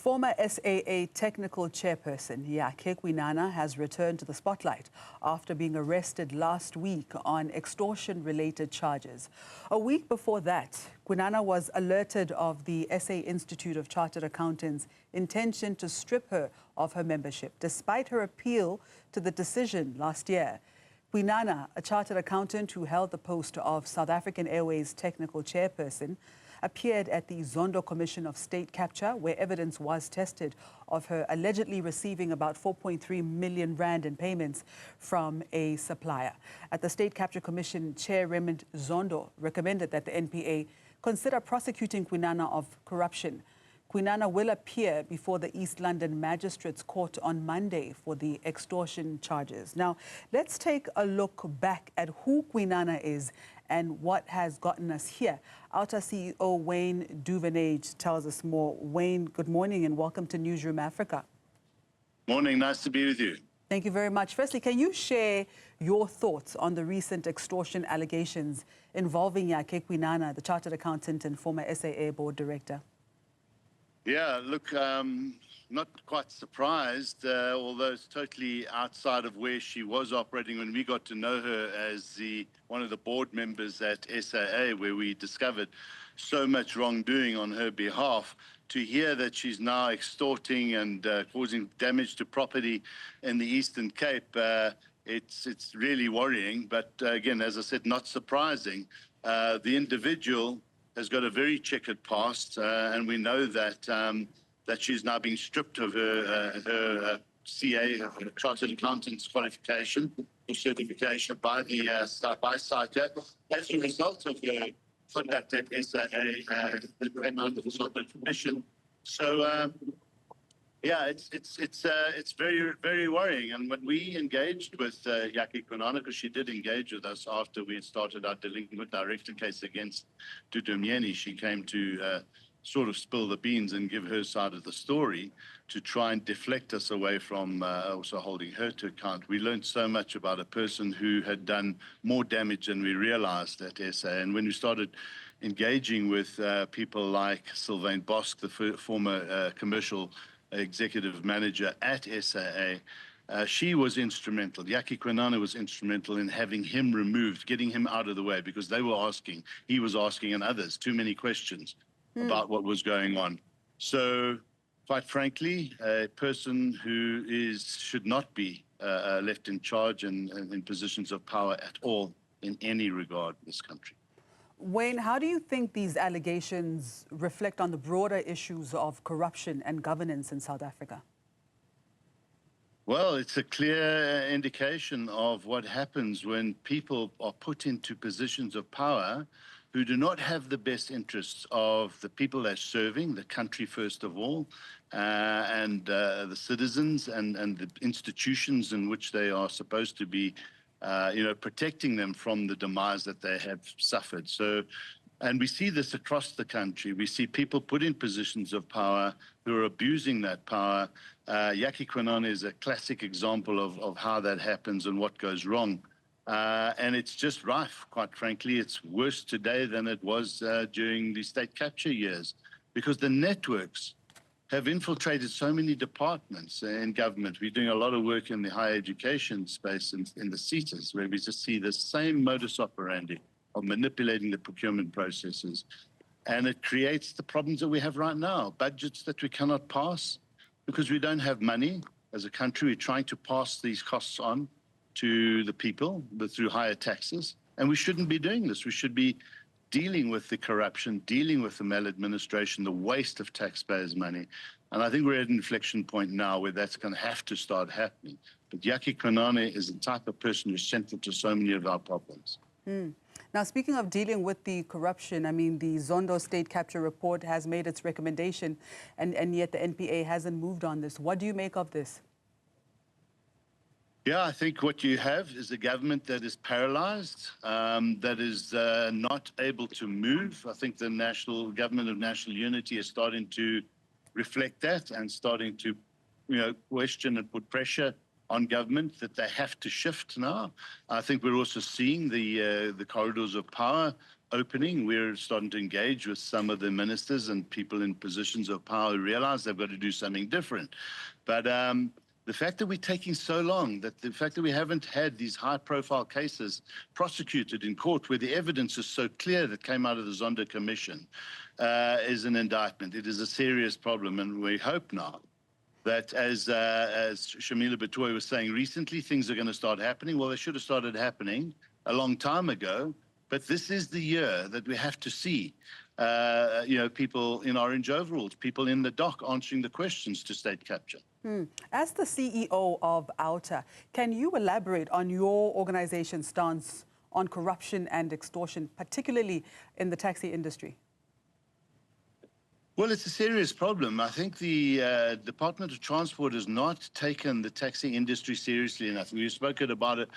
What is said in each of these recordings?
Former SAA Technical chairperson Yakhe Kwinana has returned to the spotlight after being arrested last week on extortion-related charges. A week before that, Kwinana was alerted of the SA Institute of Chartered Accountants' intention to strip her of her membership, despite her appeal to the decision last year. Kwinana, a chartered accountant who held the post of South African Airways technical chairperson, appeared at the Zondo Commission of State Capture, where evidence was tested of her allegedly receiving about 4.3 million rand in payments from a supplier. At the State Capture Commission, Chair Raymond Zondo recommended that the NPA consider prosecuting Kwinana of corruption. Kwinana will appear before the East London Magistrates Court on Monday for the extortion charges. Now, let's take a look back at who Kwinana is and what has gotten us here. OUTA CEO Wayne Duvenhage tells us more. Wayne, good morning and welcome to Newzroom Afrika. Morning, nice to be with you. Thank you very much. Firstly, can you share your thoughts on the recent extortion allegations involving Yakhe Kwinana, the chartered accountant and former SAA board director? Yeah, look, not quite surprised, although it's totally outside of where she was operating when we got to know her as one of the board members at SAA, where we discovered so much wrongdoing on her behalf. To hear that she's now extorting and causing damage to property in the Eastern Cape, it's really worrying. But again, as I said, not surprising. The individual has got a very checkered past, and we know that that she's now being stripped of her CA, her Chartered Accountant's qualification or certification by the SATA as a result of her conduct at SAA that came out of the Zondo Commission. So yeah, it's very, very worrying. And when we engaged with Yakhe Kwinana, because she did engage with us after we had started our delinquent director case against Dudu Myeni, she came to sort of spill the beans and give her side of the story to try and deflect us away from also holding her to account. We learned so much about a person who had done more damage than we realized at SA. And when we started engaging with people like Sylvain Bosk, the former commercial executive manager at SAA, she was instrumental. Yakhe Kwinana was instrumental in having him removed, getting him out of the way, because they were asking, he was asking, and others, too many questions about what was going on. So, quite frankly, a person who should not be left in charge and in positions of power at all in any regard in this country. Wayne, how do you think these allegations reflect on the broader issues of corruption and governance in South Africa? Well, it's a clear indication of what happens when people are put into positions of power who do not have the best interests of the people they're serving, the country first of all, and the citizens and the institutions in which they are supposed to be protecting them from the demise that they have suffered. So, and we see this across the country. We see people put in positions of power who are abusing that power. Yakhe Kwinana is a classic example of how that happens and what goes wrong. And it's just rife, quite frankly. It's worse today than it was during the state capture years, because the networks have infiltrated so many departments in government. We're doing a lot of work in the higher education space in the CETAs, where we just see the same modus operandi of manipulating the procurement processes. And it creates the problems that we have right now, budgets that we cannot pass because we don't have money. As a country, we're trying to pass these costs on to the people, but through higher taxes. And we shouldn't be doing this. We should be dealing with the corruption, dealing with the maladministration, the waste of taxpayers' money. And I think we're at an inflection point now where that's going to have to start happening. But Yakhe Kwinana is the type of person who's central to so many of our problems. Now, speaking of dealing with the corruption, I mean, the Zondo State Capture report has made its recommendation, and yet the NPA hasn't moved on this. What do you make of this? Yeah, I think what you have is a government that is paralyzed, that is not able to move. I think the national government of national unity is starting to reflect that and starting to, question and put pressure on government that they have to shift now. I think we're also seeing the corridors of power opening. We're starting to engage with some of the ministers and people in positions of power who realize they've got to do something different. But the fact that we're taking so long, the fact that we haven't had these high-profile cases prosecuted in court where the evidence is so clear that came out of the Zondo Commission is an indictment. It is a serious problem, and we hope now that, as Shamila Batoy was saying recently, things are going to start happening. Well, they should have started happening a long time ago, but this is the year that we have to see people in orange overalls, people in the dock answering the questions to state capture. As the CEO of OUTA, can you elaborate on your organization's stance on corruption and extortion, particularly in the taxi industry? Well, it's a serious problem. I think the Department of Transport has not taken the taxi industry seriously enough. We've spoken about it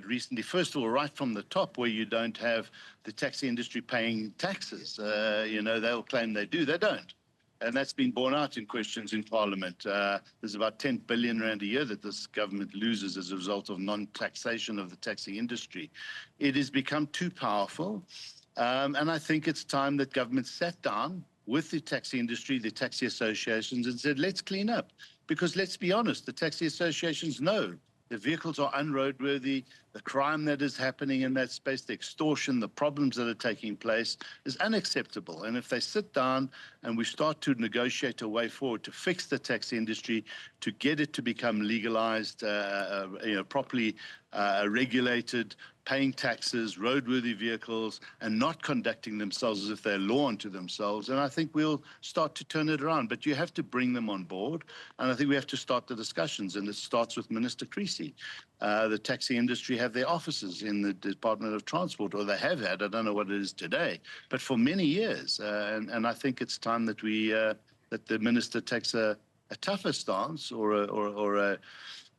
recently. First of all, right from the top, where you don't have the taxi industry paying taxes. They'll claim they do. They don't. And that's been borne out in questions in Parliament. There's about 10 billion rand a year that this government loses as a result of non-taxation of the taxi industry. It has become too powerful. And I think it's time that government sat down with the taxi industry, the taxi associations, and said, let's clean up. Because let's be honest, the taxi associations know the vehicles are unroadworthy, the crime that is happening in that space, the extortion, the problems that are taking place is unacceptable. And if they sit down and we start to negotiate a way forward to fix the taxi industry, to get it to become legalized, properly regulated, paying taxes, roadworthy vehicles, and not conducting themselves as if they're law unto themselves, and I think we'll start to turn it around. But you have to bring them on board, and I think we have to start the discussions, and it starts with Minister Creasy. The taxi industry have their offices in the Department of Transport, or they have had, I don't know what it is today, but for many years. And I think it's time that that the minister takes a tougher stance or a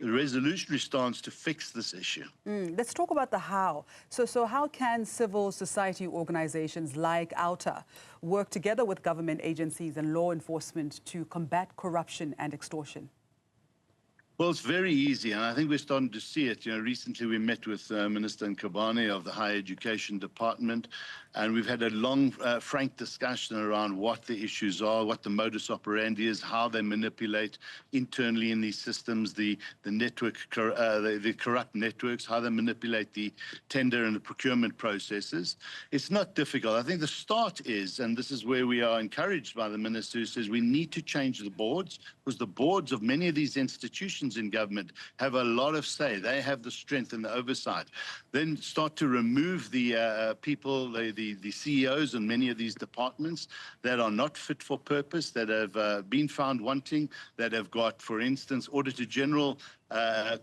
resolutionary stance to fix this issue. Let's talk about the how. So how can civil society organizations like OUTA work together with government agencies and law enforcement to combat corruption and extortion? Well, it's very easy, and I think we're starting to see it. Recently we met with Minister Nkabane of the Higher Education Department, and we've had a long, frank discussion around what the issues are, what the modus operandi is, how they manipulate internally in these systems, the corrupt networks, how they manipulate the tender and the procurement processes. It's not difficult. I think the start is, and this is where we are encouraged by the minister, who says we need to change the boards, because the boards of many of these institutions in government have a lot of say. They have the strength and the oversight. Then start to remove the people, the CEOs in many of these departments that are not fit for purpose, that have been found wanting, that have got, for instance, Auditor General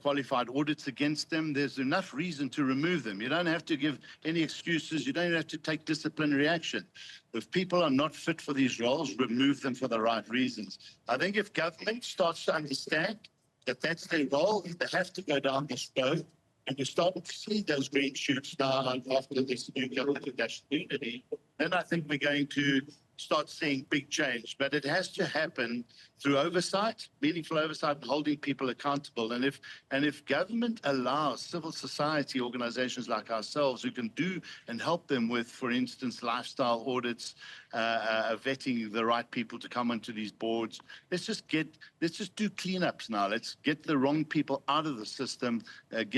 qualified audits against them. There's enough reason to remove them. You don't have to give any excuses. You don't have to take disciplinary action. If people are not fit for these roles, remove them for the right reasons. I think if government starts to understand that that's their role, they have to go down this road, and you're starting to see those green shoots now after this new government of national unity, then I think we're going to start seeing big change. But it has to happen through oversight, meaningful oversight, and holding people accountable. And if government allows civil society organizations like ourselves, who can do and help them with, for instance, lifestyle audits, vetting the right people to come onto these boards, let's just do cleanups now. Let's get the wrong people out of the system, deal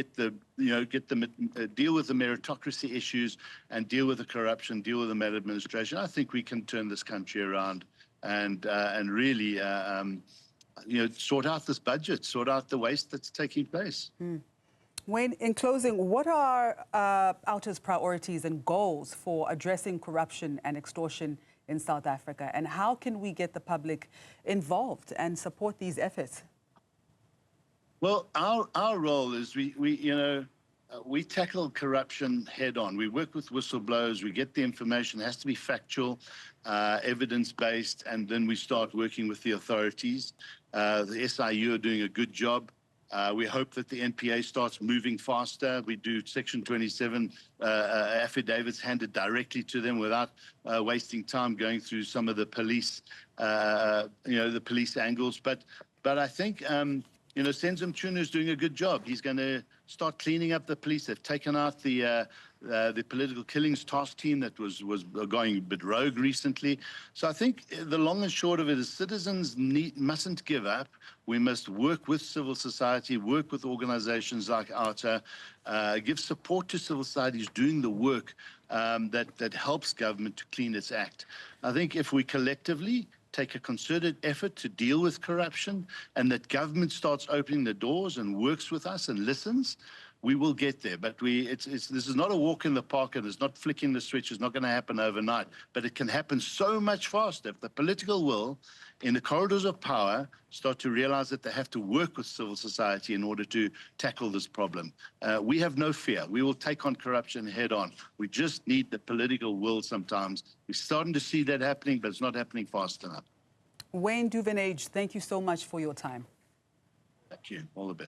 with the meritocracy issues, and deal with the corruption, deal with the maladministration. I think we can turn this country around and really sort out this budget, sort out the waste that's taking place. Wayne, in closing, what are OUTA's priorities and goals for addressing corruption and extortion in South Africa, and how can we get the public involved and support these efforts? Well, our role is we tackle corruption head on. We work with whistleblowers. We get the information. It has to be factual, evidence-based, and then we start working with the authorities. The SIU are doing a good job. We hope that the NPA starts moving faster. We do Section 27 affidavits handed directly to them without wasting time going through some of the police, the police angles. But I think You know, Senzim Chunu is doing a good job. He's going to start cleaning up the police. They've taken out the political killings task team that was going a bit rogue recently. So I think the long and short of it is citizens mustn't give up. We must work with civil society, work with organizations like OUTA, give support to civil society who's doing the work that helps government to clean its act. I think if we collectively take a concerted effort to deal with corruption and that government starts opening the doors and works with us and listens, we will get there. But this is not a walk in the park, and it's not flicking the switch. It's not going to happen overnight, but it can happen so much faster if the political will in the corridors of power start to realize that they have to work with civil society in order to tackle this problem. We have no fear. We will take on corruption head on. We just need the political will sometimes. We're starting to see that happening, but it's not happening fast enough. Wayne Duvenhage, thank you so much for your time. Thank you. All the best.